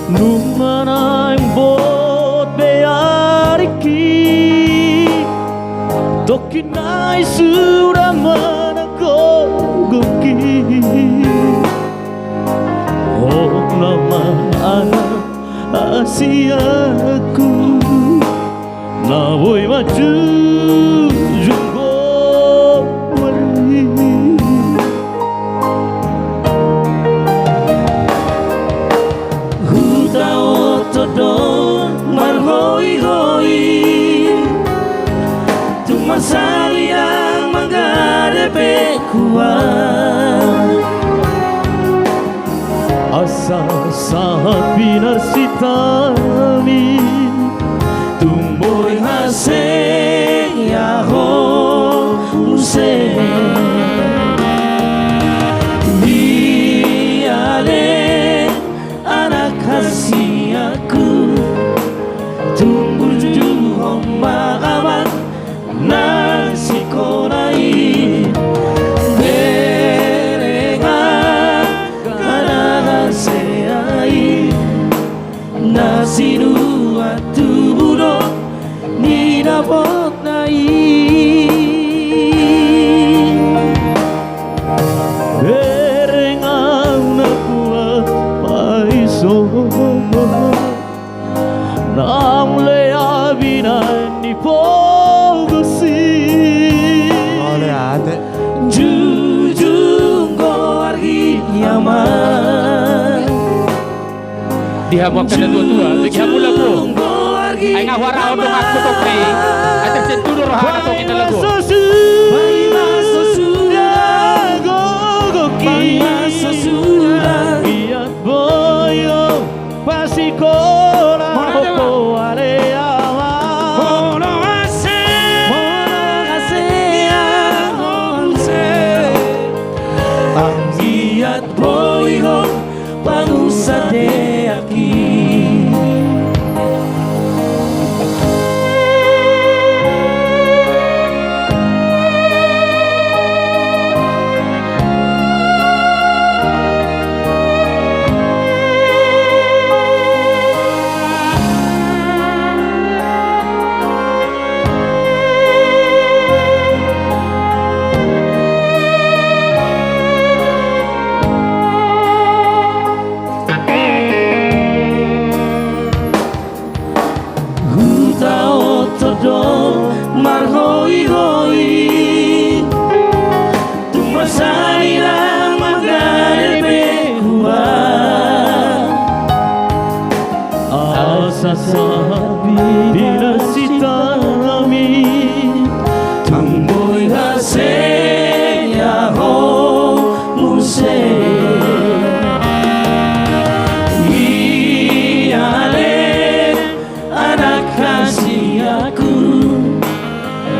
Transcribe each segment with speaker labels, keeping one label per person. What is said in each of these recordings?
Speaker 1: Numanay bot beariki Tokinay suraman ako guki Oh naman asiaku Nawoy majujung ko wali Hutao todon marhoi-hoi Tumasali ang manggarepe kuat Asa sa pinarsitami Tumboy haseng yaho museng Diale anak hasiaku Tumbuh juhong makawan nasi konai Berengan kana seai Nasi nuat tubuh ni dapat naik Berengan nakuat paiso Namle abinan ni pogusi
Speaker 2: Oleh ate
Speaker 1: Jujung gorgi yaman
Speaker 3: Dihamukan na tua-tua, dihamu lagu ay ngawara untuk aku topri ay tersentuh rohan atau kita lagu
Speaker 1: Biat boyo pasikora boko aleawa Mono asea onse Ang biat boyo pangusade aki marhoi-hoi Tumasay lang magarepe kuat Asa sabi pinasitami Tumboy haseng yaho museng Iale anak hasiaku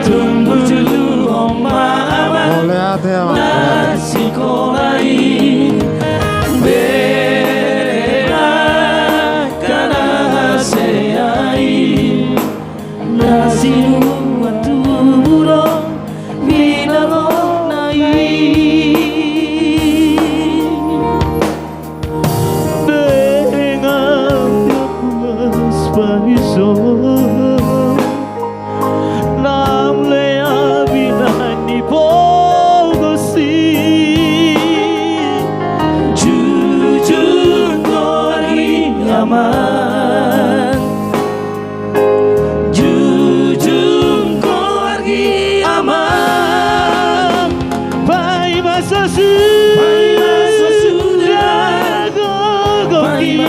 Speaker 1: Tumbuh juhong maaman
Speaker 2: Oleh ate
Speaker 1: nasi kolai Berenang kana haseai Nasi nuat tuburo binalok nai Dengan yakuas paiso Namle abinan ni pogusi Jujur gorgi aman Jujur gorgi aman Pai masa sudah gogoki